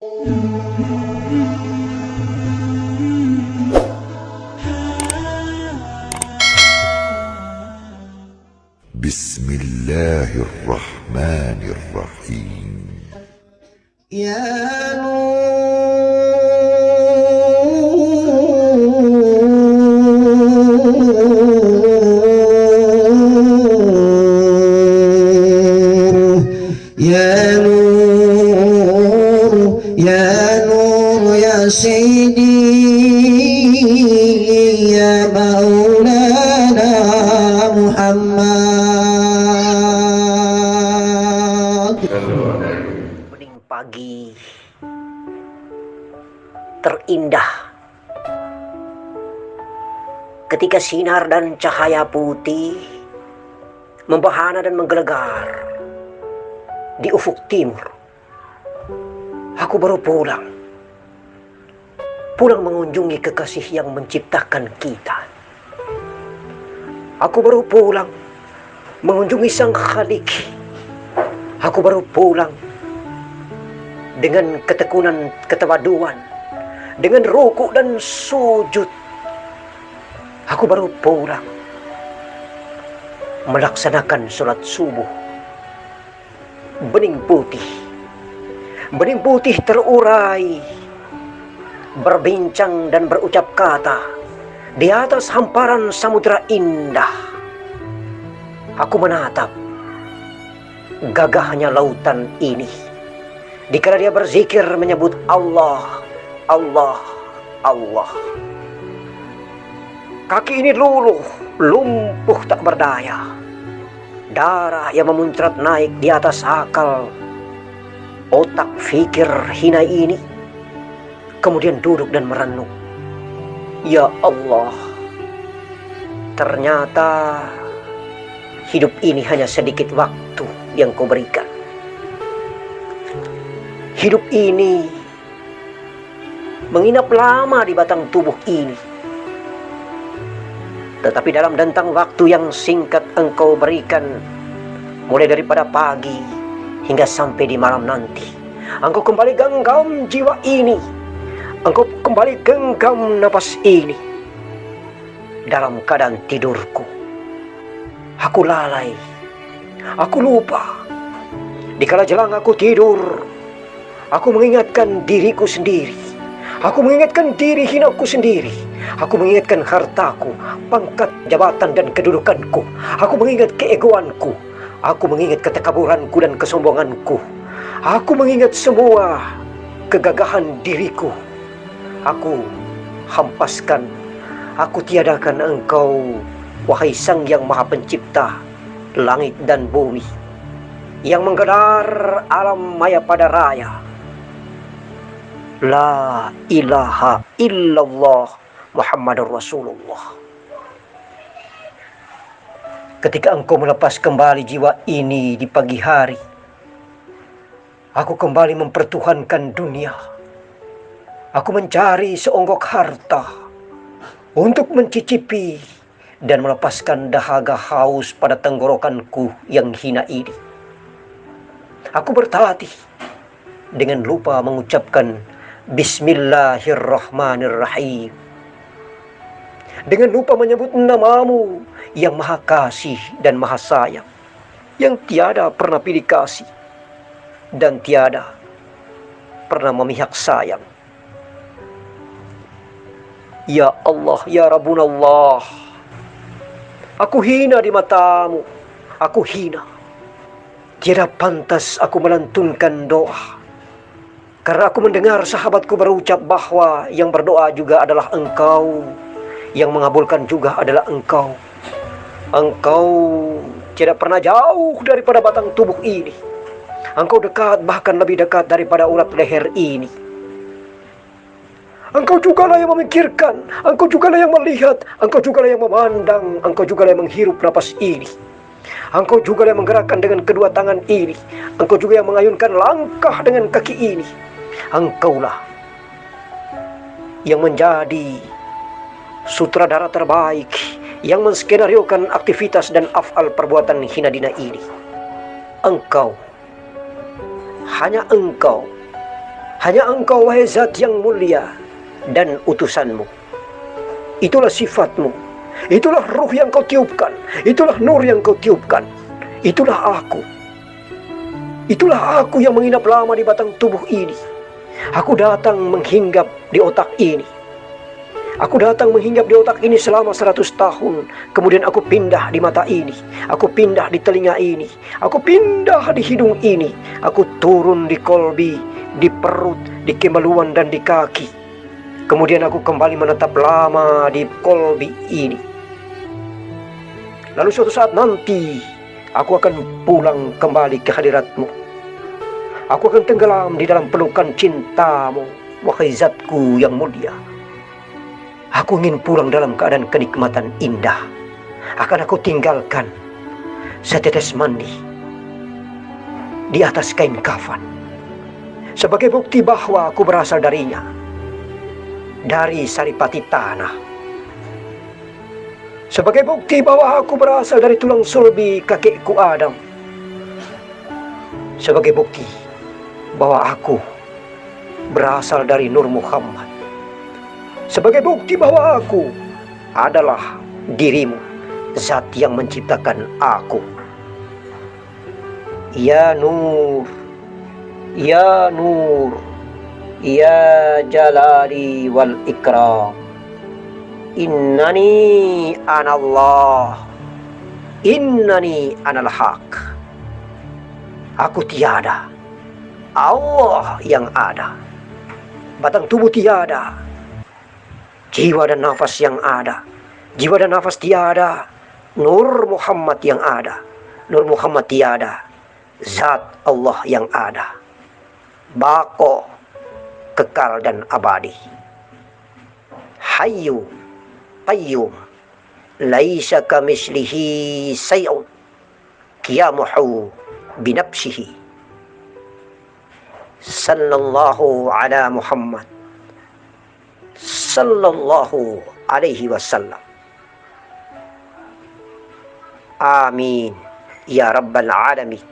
بسم الله الرحمن الرحيم. يا نور يا سيدي يا مولانا محمد. Bening pagi terindah ketika sinar dan cahaya putih membahana dan menggelegar di ufuk timur. Aku baru pulang mengunjungi kekasih yang menciptakan kita. Aku baru pulang mengunjungi Sang Khalik. Aku baru pulang dengan ketekunan, ketawaduan, dengan rukuk dan sujud. Aku baru pulang melaksanakan sholat subuh. Bening putih terurai, berbincang dan berucap kata di atas hamparan samudera indah. Aku menatap gagahnya lautan ini dikala dia berzikir menyebut Allah, Allah, Allah. Kaki ini luluh, lumpuh tak berdaya. Darah yang memuncrat naik di atas akal. Otak fikir hina ini kemudian duduk dan merenung. Ya Allah, ternyata hidup ini hanya sedikit waktu yang Kau berikan. Hidup ini menginap lama di batang tubuh ini, tetapi dalam rentang waktu yang singkat Engkau berikan, mulai daripada pagi hingga sampai di malam nanti, Engkau kembali genggam jiwa ini, Engkau kembali genggam napas ini. Dalam keadaan tidurku, aku lalai, aku lupa. Dikala jelang aku tidur, aku mengingatkan diriku sendiri. Aku mengingatkan diri hinaku sendiri. Aku mengingatkan hartaku, pangkat, jabatan, dan kedudukanku. Aku mengingat keegoanku. Aku mengingat ketakaburanku dan kesombonganku. Aku mengingat semua kegagahan diriku. Aku hampaskan, aku tiadakan Engkau, wahai Sang Yang Maha Pencipta langit dan bumi, yang menggelar alam maya pada raya. La ilaha illallah Muhammadur Rasulullah. Ketika Engkau melepas kembali jiwa ini di pagi hari, aku kembali mempertuhankan dunia. Aku mencari seonggok harta untuk mencicipi dan melepaskan dahaga haus pada tenggorokanku yang hina ini. Aku bertatih dengan lupa mengucapkan Bismillahirrahmanirrahim, dengan lupa menyebut namamu yang maha kasih dan maha sayang, yang tiada pernah pilih kasih dan tiada pernah memihak sayang. Ya Allah, ya Rabbunallah, aku hina di matamu, aku hina. Tiada pantas aku melantunkan doa, karena aku mendengar sahabatku berucap bahwa yang berdoa juga adalah Engkau, yang mengabulkan juga adalah Engkau. Engkau tidak pernah jauh daripada batang tubuh ini. Engkau dekat, bahkan lebih dekat daripada urat leher ini. Engkau jugalah yang memikirkan, Engkau jugalah yang melihat, Engkau jugalah yang memandang, Engkau jugalah yang menghirup napas ini. Engkau jugalah yang menggerakkan dengan kedua tangan ini. Engkau juga yang mengayunkan langkah dengan kaki ini. Engkaulah yang menjadi sutradara terbaik, yang menskenariokan aktivitas dan afal perbuatan hina dina ini. Engkau, hanya Engkau Hanya Engkau wahai zat yang mulia dan utusanmu. Itulah sifatmu. Itulah ruh yang kau tiupkan. Itulah nur yang kau tiupkan. Itulah aku. Itulah aku yang menginap lama di batang tubuh ini. Aku datang menghinggap di otak ini. Aku datang menghinggap di otak ini selama 100 tahun. Kemudian aku pindah di mata ini. Aku pindah di telinga ini. Aku pindah di hidung ini. Aku turun di kolbi, di perut, di kemaluan dan di kaki. Kemudian aku kembali menetap lama di kolbi ini. Lalu suatu saat nanti aku akan pulang kembali ke hadiratmu. Aku akan tenggelam di dalam pelukan cintamu, wahai zatku yang mulia. Aku ingin pulang dalam keadaan kenikmatan indah. Akan aku tinggalkan setetes mandi di atas kain kafan, sebagai bukti bahwa aku berasal darinya, dari saripati tanah. Sebagai bukti bahwa aku berasal dari tulang sulbi kakekku Adam. Sebagai bukti bahwa aku berasal dari Nur Muhammad. Sebagai bukti bahwa aku adalah dirimu, zat yang menciptakan aku. Ya Nur, Ya Nur, Ya Jalali wal Ikram, Innani anallah, Innani anal haq. Aku tiada, Allah yang ada. Batang tubuh tiada, jiwa dan nafas yang ada. Jiwa dan nafas tiada, Nur Muhammad yang ada. Nur Muhammad tiada, zat Allah yang ada. Baqo, kekal dan abadi. Hayyu qayyum, laisa kamislihi say'un, qiyamuhu binafsihi. Sallallahu ala Muhammad, sallallahu alaihi wasallam. Amin ya rabbal alamin.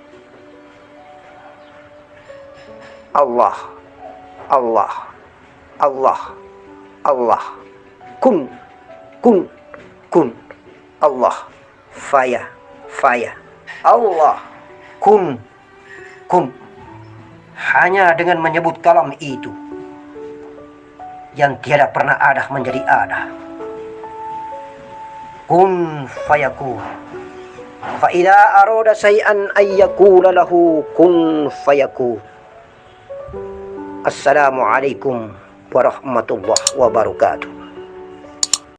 Allah, Allah, Allah, Allah. Kun, kun, kun. Allah, faya, faya. Allah, kun, kun. Hanya dengan menyebut kalam itu yang tiada pernah ada menjadi ada. Kun fayakun. Fa idza arada syai'an ay yaqula lahu kun fayakun. Assalamualaikum warahmatullahi wabarakatuh.